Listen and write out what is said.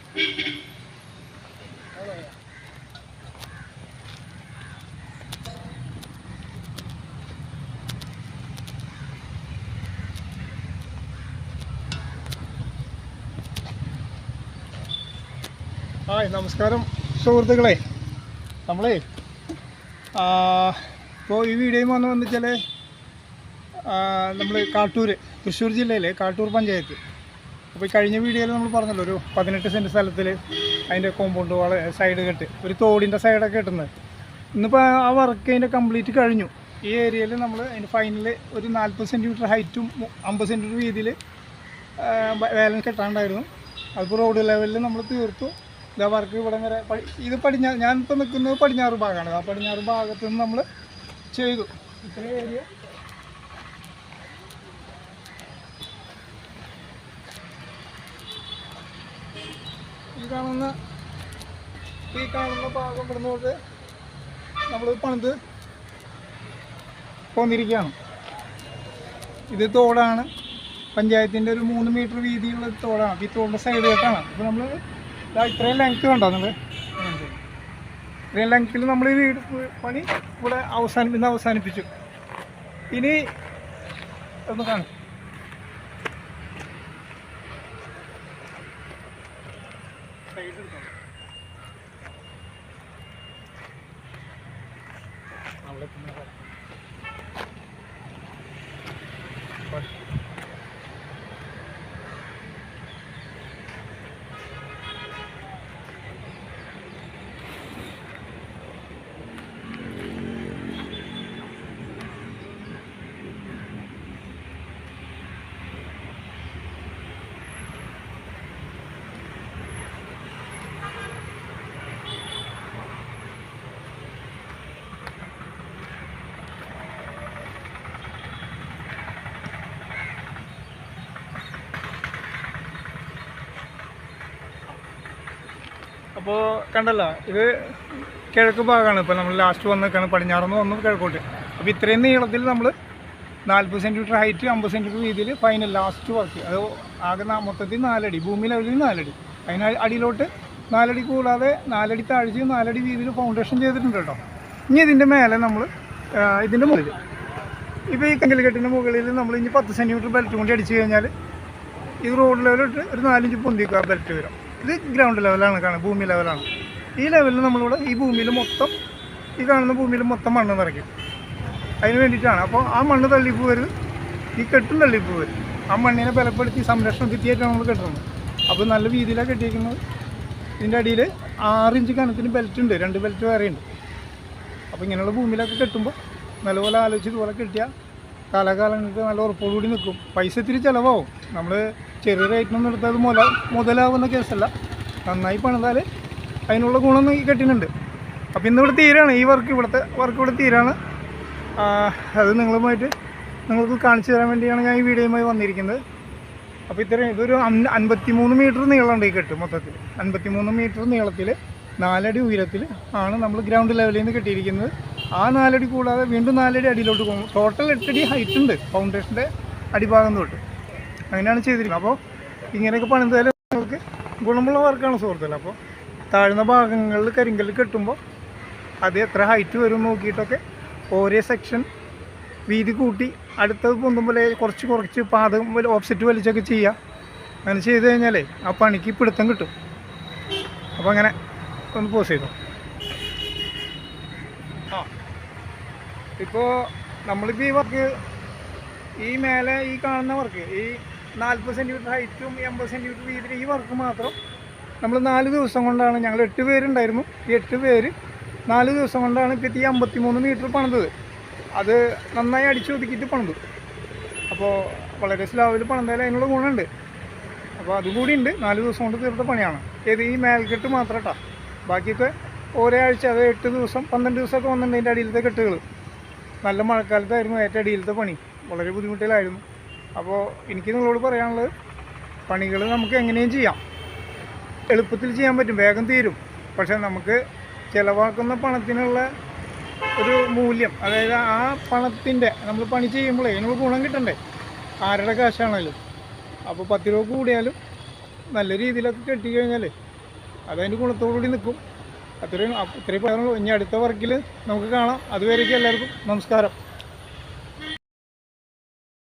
Hi, നമസ്കാരം സുഹൃത്തുക്കളെ. നമ്മളെ ഇപ്പോൾ ഈ വീഡിയോയിൽ വന്നു വെച്ചാൽ നമ്മൾ കാട്ടൂർ, തൃശ്ശൂർ ജില്ലയിലെ കാട്ടൂർ പഞ്ചായത്ത്. അപ്പോൾ ഈ കഴിഞ്ഞ വീഡിയോയിൽ നമ്മൾ പറഞ്ഞല്ലോ, ഒരു 18 സെൻറ്റ് സ്ഥലത്തിൽ അതിൻ്റെ കോമ്പൗണ്ട് വാൾ സൈഡ് കെട്ട്, ഒരു തോടിൻ്റെ സൈഡൊക്കെ കെട്ടുന്നത്. ഇന്നിപ്പോൾ ആ വർക്ക് അതിൻ്റെ കംപ്ലീറ്റ് കഴിഞ്ഞു. ഈ ഏരിയയിൽ നമ്മൾ അതിൻ്റെ ഫൈനൽ ഒരു 40 സെൻറ്റിമീറ്റർ ഹൈറ്റും 50 സെൻറ്റിമീറ്റർ വീതിയിൽ വേലൻ കെട്ടാണ്ടായിരുന്നു. അതിപ്പോൾ റോഡ് ലെവലിൽ നമ്മൾ തീർത്തു. ഇതാ വർക്ക് ഇവിടെ വരെ ഇത് ഞാനിപ്പോൾ നിൽക്കുന്നത് പടിഞ്ഞാറ് ഭാഗമാണ്. ആ പടിഞ്ഞാറ് ഭാഗത്ത് നിന്ന് നമ്മൾ ചെയ്തു. ഇത്ര ഏരിയ ഈ കാണുന്ന ഭാഗം ഇവിടുന്ന് തൊട്ട് നമ്മൾ പണിത് പോന്നിരിക്കുകയാണ്. ഇത് തോടാണ്, പഞ്ചായത്തിൻ്റെ ഒരു 3 മീറ്റർ വീതിയുള്ള തോടാണ്. ഈ തോടിൻ്റെ സൈഡ് കേട്ടാണ്. അപ്പോൾ നമ്മൾ ഇത്രയും ലെങ്ത്ത് കണ്ടോ നിങ്ങൾ? ഇത്രയും ലെങ്ത്തിൽ നമ്മൾ ഈ വീട് പണി ഇവിടെ അവസാനിപ്പിച്ചു. ഇനി ഒന്ന് കാണും. അപ്പോൾ കണ്ടല്ലോ, ഇത് കിഴക്ക് ഭാഗമാണ്. ഇപ്പോൾ നമ്മൾ ലാസ്റ്റ് വന്നേക്കാണ്, പടിഞ്ഞാറന്ന് വന്നു കിഴക്കോട്ട്. അപ്പോൾ ഇത്രയും നീളത്തിൽ നമ്മൾ 40 സെൻറ്റിമീറ്റർ ഹൈറ്റ് 50 സെൻറ്റിമീറ്റർ വീതിയിൽ ഫൈനൽ ലാസ്റ്റ് വർക്ക്. അത് ആകെ മൊത്തത്തിൽ 4 അടി, ഭൂമി ലെവലിൽ 4 അടി, അതിന് അടിയിലോട്ട് 4 അടി കൂടാതെ 4 അടി താഴ്ച 4 അടി വീതിയിൽ ഫൗണ്ടേഷൻ ചെയ്തിട്ടുണ്ട് കേട്ടോ. ഇനി ഇതിൻ്റെ മേലെ നമ്മൾ ഇതിൻ്റെ മുകളിൽ ഇപ്പോൾ ഈ കങ്കൽക്കെട്ടിൻ്റെ മുകളിൽ നമ്മൾ ഇനി 10 സെൻറ്റിമീറ്റർ ബെൽറ്റ് കൊണ്ട് അടിച്ചു കഴിഞ്ഞാൽ ഇത് റോഡ് ലെവലിട്ട് ഒരു 4 ഇഞ്ച് പൊന്തിക്കുക ബെൽറ്റ് വരും. ഇത് ഗ്രൗണ്ട് ലെവലാണ് കാണുന്നത്, ഭൂമി ലെവലാണ്. ഈ ലെവലിൽ നമ്മളിവിടെ ഈ ഭൂമിയിൽ മൊത്തം, ഈ കാണുന്ന ഭൂമിയിൽ മൊത്തം മണ്ണ് നിറയ്ക്കും. അതിന് വേണ്ടിയിട്ടാണ്. അപ്പോൾ ആ മണ്ണ് തള്ളിപ്പോവരുത്, ഈ കെട്ടും തള്ളിപ്പോവരുത്. ആ മണ്ണിനെ ബലപ്പെടുത്തി സംരക്ഷണം കിട്ടിയിട്ടാണ് നമ്മൾ കെട്ടുന്നത്. അപ്പോൾ നല്ല രീതിയിലാണ് കെട്ടിയിരിക്കുന്നത്. ഇതിൻ്റെ അടിയിൽ 6 ഇഞ്ച് കനത്തിന് ബെൽറ്റ് ഉണ്ട്, 2 ബെൽറ്റ് വേറെയുണ്ട്. അപ്പോൾ ഇങ്ങനെയുള്ള ഭൂമിയിലൊക്കെ കെട്ടുമ്പോൾ നല്ലപോലെ ആലോചിച്ച് ഇതുപോലെ കെട്ടിയാൽ കാലാകാലങ്ങൾക്ക് നല്ല ഉറപ്പോടുകൂടി നിൽക്കും. പൈസ ഇത്തിരി ചിലവാകും. നമ്മൾ ചെറിയ റേറ്റിനൊന്നും എടുത്താൽ മുതലാവുന്ന കേസല്ല. നന്നായി പണിതാൽ അതിനുള്ള ഗുണം കെട്ടിനുണ്ട്. അപ്പോൾ ഇന്നിവിടെ തീരാണ്, ഈ ഇവിടുത്തെ വർക്ക് ഇവിടെ തീരാണ്. അത് നിങ്ങൾക്ക് കാണിച്ചു തരാൻ വേണ്ടിയാണ് ഞാൻ ഈ വീഡിയോയുമായി വന്നിരിക്കുന്നത്. അപ്പോൾ ഇതൊരു 53 മീറ്റർ നീളമുണ്ട് ഈ കെട്ട്. മൊത്തത്തിൽ 53 മീറ്റർ നീളത്തിൽ 4 അടി ഉയരത്തിൽ ആണ് നമ്മൾ ഗ്രൗണ്ട് ലെവലിൽ നിന്ന് കെട്ടിയിരിക്കുന്നത്. ആ 4 അടി കൂടാതെ വീണ്ടും 4 അടി അടിയിലോട്ട് പോകും. ടോട്ടൽ 8 അടി ഹൈറ്റ് ഉണ്ട് ഫൗണ്ടേഷൻ്റെ അടിഭാഗം തൊട്ട്. അങ്ങനെയാണ് ചെയ്തിരിക്കുന്നത്. അപ്പോൾ ഇങ്ങനെയൊക്കെ പണിതാലും നമുക്ക് ഗുണമുള്ള വർക്കാണ് സുഹൃത്തുക്കൾ. അപ്പോൾ താഴ്ന്ന ഭാഗങ്ങളിൽ കരിങ്കല്ല് കെട്ടുമ്പോൾ അത് എത്ര ഹൈറ്റ് വരും നോക്കിയിട്ടൊക്കെ ഓരോ സെക്ഷൻ വീതി കൂട്ടി അടുത്തത് പൊന്തുമ്പോൾ കുറച്ച് പാദം ഓഫ്സെറ്റ് വലിച്ചൊക്കെ ചെയ്യുക. അങ്ങനെ ചെയ്ത് കഴിഞ്ഞാലേ ആ പണിക്ക് പിടുത്തം കിട്ടും. അപ്പോൾ അങ്ങനെ ഒന്ന് പോസ് ചെയ്തു. ഇപ്പോൾ നമ്മളിപ്പോൾ ഈ വർക്ക്, ഈ മേലെ ഈ കാണുന്ന വർക്ക്, ഈ 40 സെൻറ്റിമീറ്റർ ഹൈറ്റും 80 സെൻറ്റിമീറ്റർ വീതിയിൽ ഈ വർക്ക് മാത്രം നമ്മൾ 4 ദിവസം കൊണ്ടാണ്, ഞങ്ങൾ 8 പേരുണ്ടായിരുന്നു. ഈ 8 പേര് 4 ദിവസം കൊണ്ടാണ് ഇപ്പോൾ ഈ 53 മീറ്റർ പണിതത്. അത് നന്നായി അടിച്ചു ഒതുക്കിയിട്ട് പണിതു. അപ്പോൾ വളരെ സ്ലാവിൽ പണിതാൽ അതിനുള്ള ഗുണമുണ്ട്. അപ്പോൾ അതുകൂടി ഉണ്ട്. 4 ദിവസം കൊണ്ട് തീർത്ത പണിയാണ്. ഈ മേൽക്കെട്ട് മാത്രം കേട്ടോ. ബാക്കിയൊക്കെ ഓരോ ആഴ്ച, അത് 8 ദിവസം 12 ദിവസമൊക്കെ വന്നിട്ടുണ്ട് അതിൻ്റെ അടിയിലത്തെ കെട്ടുകൾ. നല്ല മഴക്കാലത്തായിരുന്നു ഏറ്റവും അടിയിലത്തെ പണി, വളരെ ബുദ്ധിമുട്ടിലായിരുന്നു. അപ്പോൾ എനിക്ക് നിങ്ങളോട് പറയാനുള്ളത്, പണികൾ നമുക്ക് എങ്ങനെയും ചെയ്യാം, എളുപ്പത്തിൽ ചെയ്യാൻ പറ്റും, വേഗം തീരും. പക്ഷേ നമുക്ക് ചിലവാക്കുന്ന പണത്തിനുള്ള ഒരു മൂല്യം, അതായത് ആ പണത്തിൻ്റെ നമ്മൾ പണി ചെയ്യുമ്പോഴേ അതിനുള്ള ഗുണം കിട്ടണ്ടേ, ആരുടെ കാശാണല്ലോ. അപ്പോൾ 10 രൂപ കൂടിയാലും നല്ല രീതിയിലൊക്കെ കെട്ടിക്കഴിഞ്ഞാൽ അതതിൻ്റെ ഗുണത്തോടുകൂടി നിൽക്കും. ഇത്രയും പറയാനുള്ളൂ. ഇനി അടുത്ത വർക്കിൽ നമുക്ക് കാണാം. അതുവരേക്കും എല്ലാവർക്കും നമസ്കാരം.